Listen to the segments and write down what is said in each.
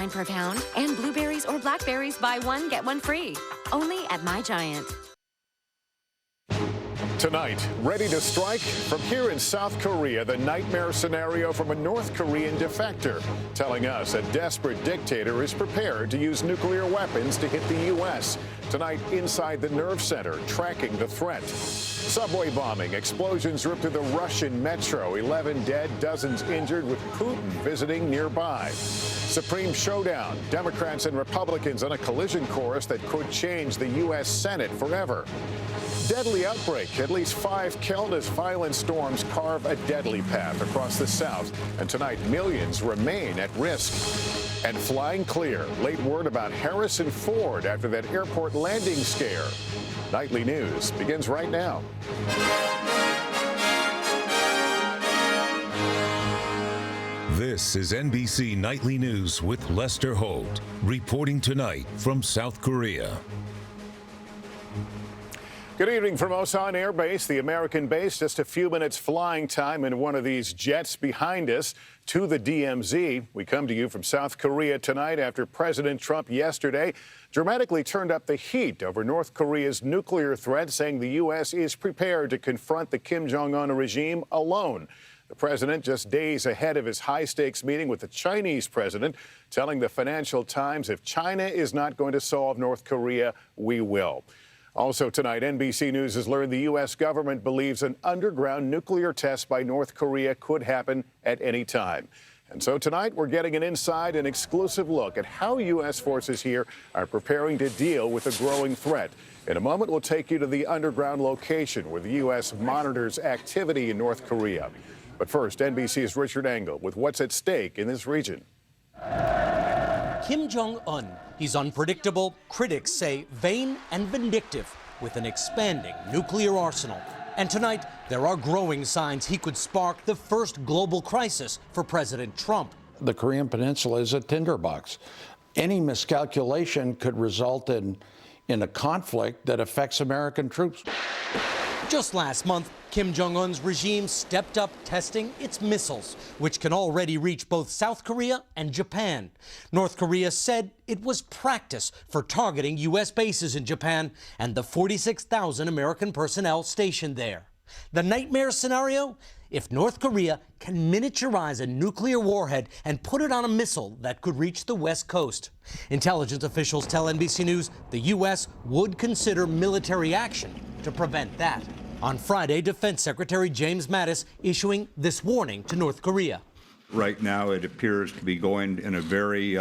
$1.49 per pound. And blueberries or blackberries, buy one, get one free. Only at My Giant. Tonight, ready to strike? From here in South Korea, the nightmare scenario from a North Korean defector, telling us a desperate dictator is prepared to use nuclear weapons to hit the U.S. Tonight, inside the nerve center, tracking the threat. Subway bombing, explosions ripped through the Russian metro, 11 dead, dozens injured, with Putin visiting nearby. Supreme showdown, Democrats and Republicans on a collision course that could change the U.S. Senate forever. Deadly outbreak, at least 5 killed as violent storms carve a deadly path across the South. And tonight, millions remain at risk. And flying clear, late word about Harrison Ford after that airport landing scare. Nightly News begins right now. This is NBC Nightly News with Lester Holt, reporting tonight from South Korea. Good evening from Osan Air Base, the American base. Just a few minutes flying time in one of these jets behind us to the DMZ. We come to you from South Korea tonight after President Trump yesterday dramatically turned up the heat over North Korea's nuclear threat, saying the U.S. is prepared to confront the Kim Jong-un regime alone. The president, just days ahead of his high-stakes meeting with the Chinese president, telling the Financial Times, if China is not going to solve North Korea, we will. Also tonight, NBC News has learned the U.S. government believes an underground nuclear test by North Korea could happen at any time. And so tonight, we're getting an inside and exclusive look at how U.S. forces here are preparing to deal with the growing threat. In a moment, we'll take you to the underground location where the U.S. monitors activity in North Korea. But first, NBC's Richard Engel with what's at stake in this region. Kim Jong-un. He's unpredictable, critics say vain and vindictive, with an expanding nuclear arsenal. And tonight, there are growing signs he could spark the first global crisis for President Trump. The Korean Peninsula is a tinderbox. Any miscalculation could result in a conflict that affects American troops. Just last month, Kim Jong-un's regime stepped up testing its missiles, which can already reach both South Korea and Japan. North Korea said it was practice for targeting U.S. bases in Japan and the 46,000 American personnel stationed there. The nightmare scenario? If North Korea can miniaturize a nuclear warhead and put it on a missile that could reach the West Coast. Intelligence officials tell NBC News the U.S. would consider military action to prevent that. On Friday, Defense Secretary James Mattis issuing this warning to North Korea. Right now, it appears to be going in a very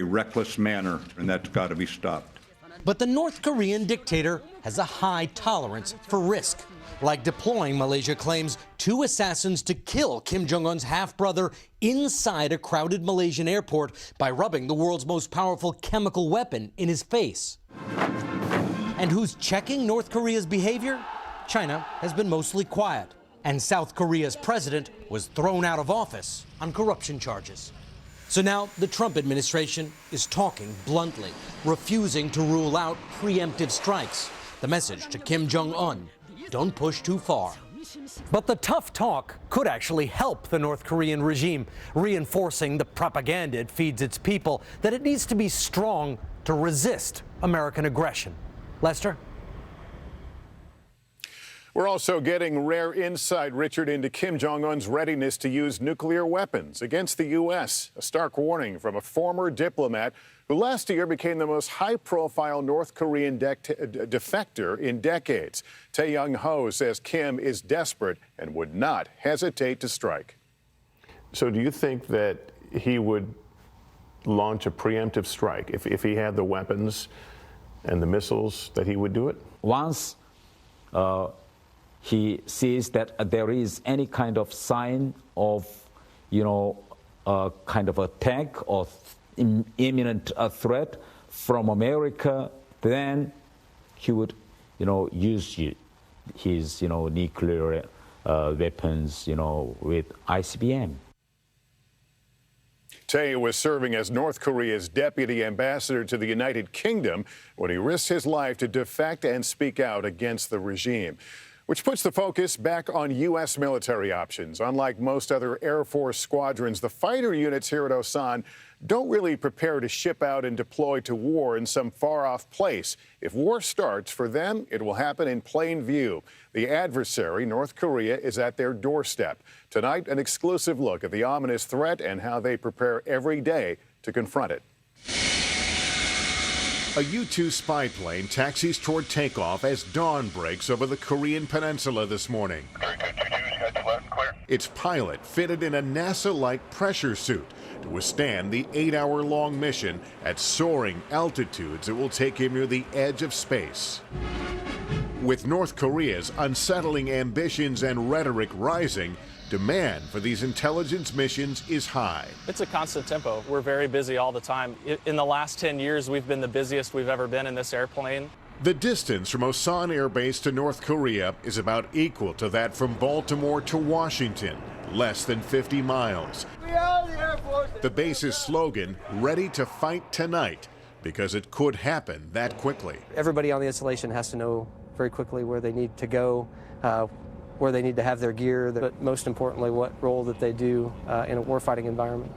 reckless manner, and that's got to be stopped. But the North Korean dictator has a high tolerance for risk, like deploying, Malaysia claims, 2 assassins to kill Kim Jong-un's half-brother inside a crowded Malaysian airport by rubbing the world's most powerful chemical weapon in his face. And who's checking North Korea's behavior? China has been mostly quiet, and South Korea's president was thrown out of office on corruption charges. So now the Trump administration is talking bluntly, refusing to rule out preemptive strikes. The message to Kim Jong-un, don't push too far. But the tough talk could actually help the North Korean regime, reinforcing the propaganda it feeds its people that it needs to be strong to resist American aggression. Lester? We're also getting rare insight, Richard, into Kim Jong-un's readiness to use nuclear weapons against the U.S. A stark warning from a former diplomat who last year became the most high-profile North Korean defector in decades. Tae Young-ho says Kim is desperate and would not hesitate to strike. So do you think that he would launch a preemptive strike if he had the weapons and the missiles, that he would do it? Once he sees that there is any kind of sign of, a kind of attack or imminent threat from America, then he would, use his, nuclear weapons, with ICBM. Tae was serving as North Korea's deputy ambassador to the United Kingdom when he risked his life to defect and speak out against the regime. Which puts the focus back on U.S. military options. Unlike most other Air Force squadrons, the fighter units here at Osan don't really prepare to ship out and deploy to war in some far-off place. If war starts, for them, it will happen in plain view. The adversary, North Korea, is at their doorstep. Tonight, an exclusive look at the ominous threat and how they prepare every day to confront it. A U-2 spy plane taxis toward takeoff as dawn breaks over the Korean peninsula this morning. Its pilot fitted in a NASA-like pressure suit to withstand the 8-hour-long mission at soaring altitudes that will take him near the edge of space. With North Korea's unsettling ambitions and rhetoric rising, demand for these intelligence missions is high. It's a constant tempo. We're very busy all the time. In the last 10 years, we've been the busiest we've ever been in this airplane. The distance from Osan Air Base to North Korea is about equal to that from Baltimore to Washington, less than 50 miles. The base's slogan, "Ready to fight tonight," because it could happen that quickly. Everybody on the installation has to know very quickly where they need to go, where they need to have their gear, but most importantly, what role that they do in a warfighting environment.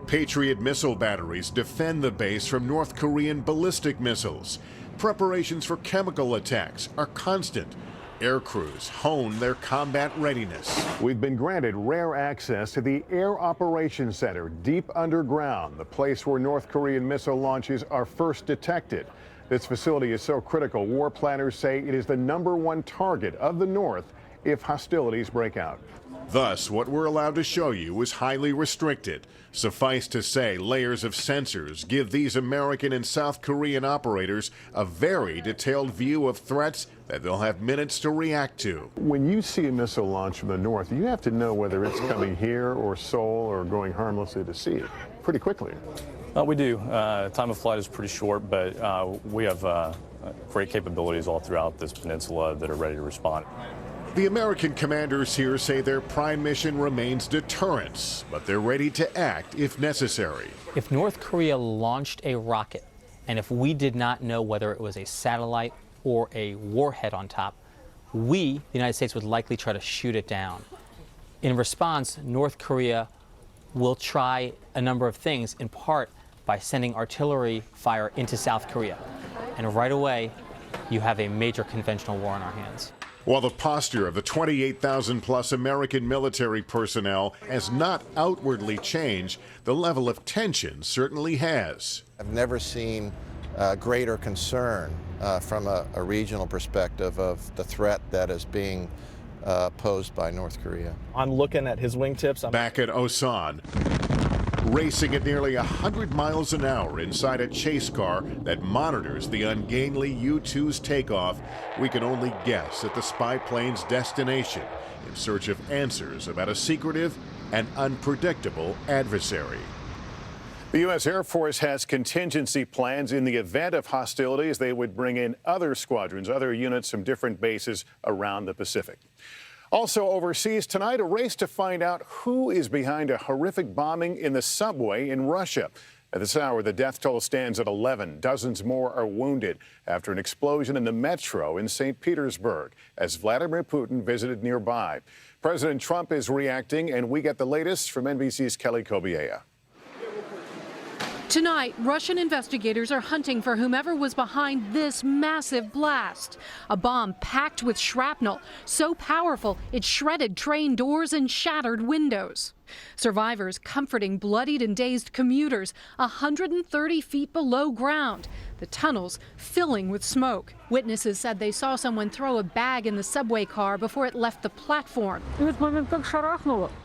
Patriot missile batteries defend the base from North Korean ballistic missiles. Preparations for chemical attacks are constant. Air crews hone their combat readiness. We've been granted rare access to the Air Operations Center deep underground, the place where North Korean missile launches are first detected. This facility is so critical, war planners say it is the #1 target of the North if hostilities break out. Thus, what we're allowed to show you is highly restricted. Suffice to say, layers of sensors give these American and South Korean operators a very detailed view of threats that they'll have minutes to react to. When you see a missile launch from the north, you have to know whether it's coming here or Seoul or going harmlessly to see it pretty quickly. We do. Time of flight is pretty short, but we have great capabilities all throughout this peninsula that are ready to respond. The American commanders here say their prime mission remains deterrence, but they're ready to act if necessary. If North Korea launched a rocket, and if we did not know whether it was a satellite or a warhead on top, we, the United States, would likely try to shoot it down. In response, North Korea will try a number of things, in part by sending artillery fire into South Korea. And right away, you have a major conventional war on our hands. While the posture of the 28,000-plus American military personnel has not outwardly changed, the level of tension certainly has. I've never seen greater concern from a regional perspective of the threat that is being posed by North Korea. I'm looking at his wingtips. Back at Osan, racing at nearly 100 miles an hour inside a chase car that monitors the ungainly U-2's takeoff, we can only guess at the spy plane's destination in search of answers about a secretive and unpredictable adversary. The U.S. Air Force has contingency plans in the event of hostilities. They would bring in other squadrons, other units from different bases around the Pacific. Also overseas tonight, a race to find out who is behind a horrific bombing in the subway in Russia. At this hour, the death toll stands at 11. Dozens more are wounded after an explosion in the metro in St. Petersburg as Vladimir Putin visited nearby. President Trump is reacting, and we get the latest from NBC's Kelly Kobiella. Tonight, Russian investigators are hunting for whomever was behind this massive blast. A bomb packed with shrapnel, so powerful it shredded train doors and shattered windows. Survivors comforting bloodied and dazed commuters 130 feet below ground, the tunnels filling with smoke. Witnesses said they saw someone throw a bag in the subway car before it left the platform.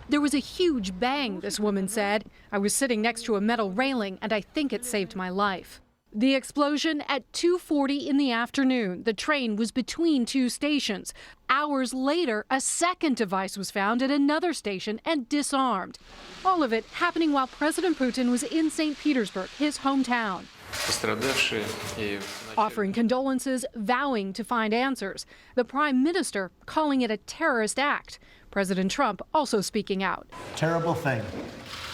There was a huge bang, this woman said. I was sitting next to a metal railing and I think it saved my life. The explosion at 2:40 in the afternoon. The train was between two stations. Hours later, a second device was found at another station and disarmed. All of it happening while President Putin was in St. Petersburg, his hometown. Offering condolences, vowing to find answers. The Prime Minister calling it a terrorist act. President Trump also speaking out. Terrible thing.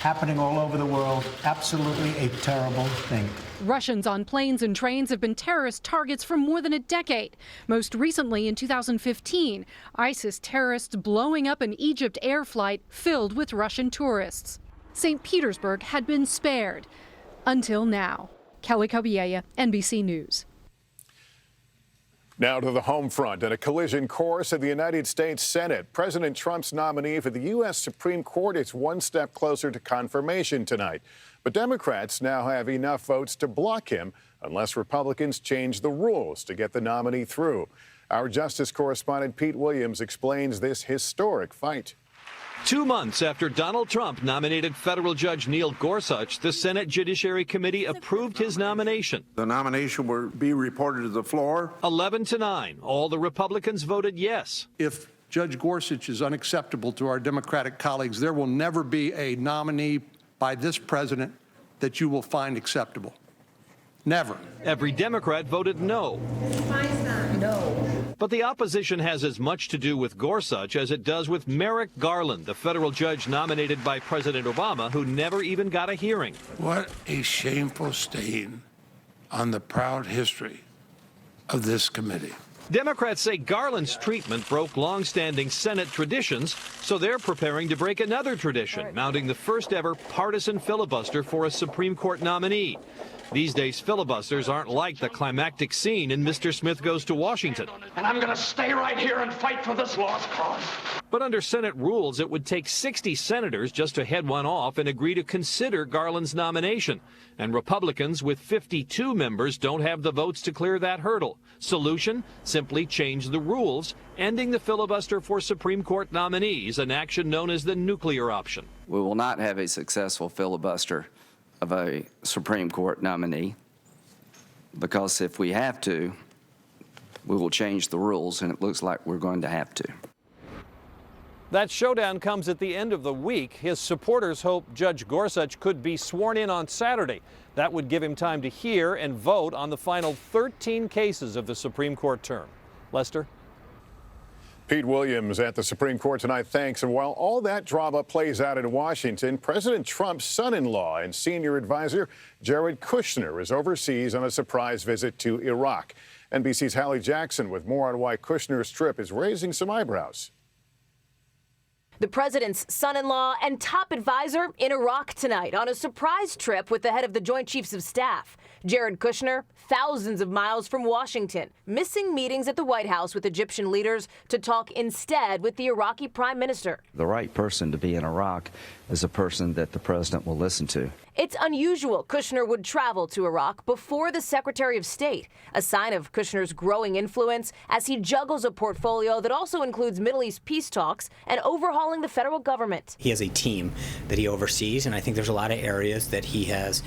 happening all over the world. Absolutely a terrible thing. Russians on planes and trains have been terrorist targets for more than a decade. Most recently, in 2015, ISIS terrorists blowing up an Egypt air flight filled with Russian tourists. St. Petersburg had been spared. Until now. Kelly Kobiella, NBC News. Now to the home front. In a collision course in the United States Senate, President Trump's nominee for the U.S. Supreme Court is one step closer to confirmation tonight. But Democrats now have enough votes to block him unless Republicans change the rules to get the nominee through. Our justice correspondent Pete Williams explains this historic fight. 2 months after Donald Trump nominated federal judge Neil Gorsuch, the Senate Judiciary Committee approved his nomination. The nomination will be reported to the floor. 11-9. All the Republicans voted yes. If Judge Gorsuch is unacceptable to our Democratic colleagues, there will never be a nominee by this president that you will find acceptable. Never. Every Democrat voted no. No. But the opposition has as much to do with Gorsuch as it does with Merrick Garland, the federal judge nominated by President Obama, who never even got a hearing. What a shameful stain on the proud history of this committee. Democrats say Garland's treatment broke long-standing Senate traditions, so they're preparing to break another tradition, mounting the first ever partisan filibuster for a Supreme Court nominee. These days, filibusters aren't like the climactic scene in Mr. Smith Goes to Washington. And I'm going to stay right here and fight for this lost cause. But under Senate rules, it would take 60 senators just to head one off and agree to consider Garland's nomination. And Republicans with 52 members don't have the votes to clear that hurdle. Solution? Simply change the rules, ending the filibuster for Supreme Court nominees, an action known as the nuclear option. We will not have a successful filibuster of a Supreme Court nominee, because if we have to, we will change the rules, and it looks like we're going to have to. That showdown comes at the end of the week. His supporters hope Judge Gorsuch could be sworn in on Saturday. That would give him time to hear and vote on the final 13 cases of the Supreme Court term. Lester? Pete Williams at the Supreme Court tonight. Thanks. And while all that drama plays out in Washington, President Trump's son-in-law and senior advisor Jared Kushner is overseas on a surprise visit to Iraq. NBC's Hallie Jackson with more on why Kushner's trip is raising some eyebrows. The president's son-in-law and top advisor in Iraq tonight on a surprise trip with the head of the Joint Chiefs of Staff. Jared Kushner, thousands of miles from Washington, missing meetings at the White House with Egyptian leaders to talk instead with the Iraqi prime minister. The right person to be in Iraq is a person that the president will listen to. It's unusual Kushner would travel to Iraq before the Secretary of State, a sign of Kushner's growing influence as he juggles a portfolio that also includes Middle East peace talks and overhauling the federal government. He has a team that he oversees, and I think there's a lot of areas that he has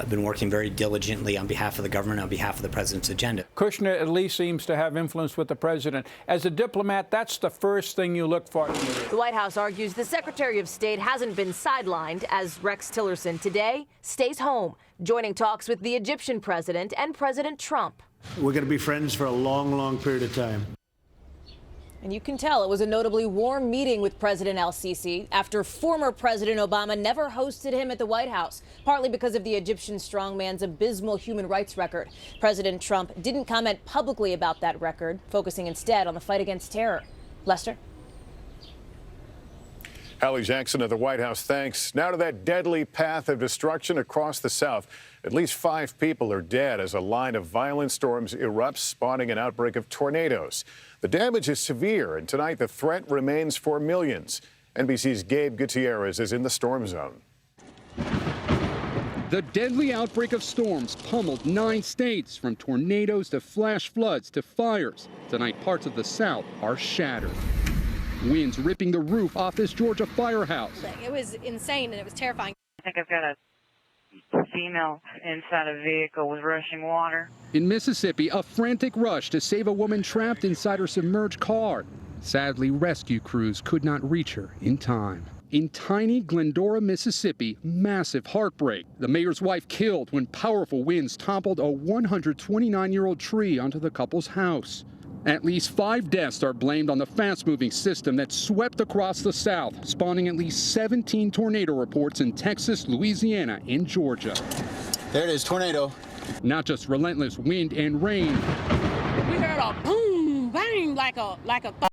been working very diligently on behalf of the government, on behalf of the president's agenda. Kushner at least seems to have influence with the president. As a diplomat, that's the first thing you look for. The White House argues the Secretary of State hasn't been sidelined as Rex Tillerson today stays home, joining talks with the Egyptian president and President Trump. We're going to be friends for a long, long period of time. And you can tell it was a notably warm meeting with President el-Sisi after former President Obama never hosted him at the White House, partly because of the Egyptian strongman's abysmal human rights record. President Trump didn't comment publicly about that record, focusing instead on the fight against terror. Lester? Hallie Jackson of the White House, thanks. Now to that deadly path of destruction across the South. At least 5 people are dead as a line of violent storms erupts, spawning an outbreak of tornadoes. The damage is severe, and tonight the threat remains for millions. NBC's Gabe Gutierrez is in the storm zone. The deadly outbreak of storms pummeled 9 states, from tornadoes to flash floods to fires. Tonight, parts of the South are shattered. Winds ripping the roof off this Georgia firehouse. It was insane and it was terrifying. I think I've got a female inside a vehicle with rushing water. In Mississippi, a frantic rush to save a woman trapped inside her submerged car. Sadly, rescue crews could not reach her in time. In tiny Glendora, Mississippi, massive heartbreak. The mayor's wife killed when powerful winds toppled a 129-year-old tree onto the couple's house. At least 5 deaths are blamed on the fast-moving system that swept across the South, spawning at least 17 tornado reports in Texas, Louisiana, and Georgia. There it is, tornado. Not just relentless wind and rain. We heard a boom, bang, like a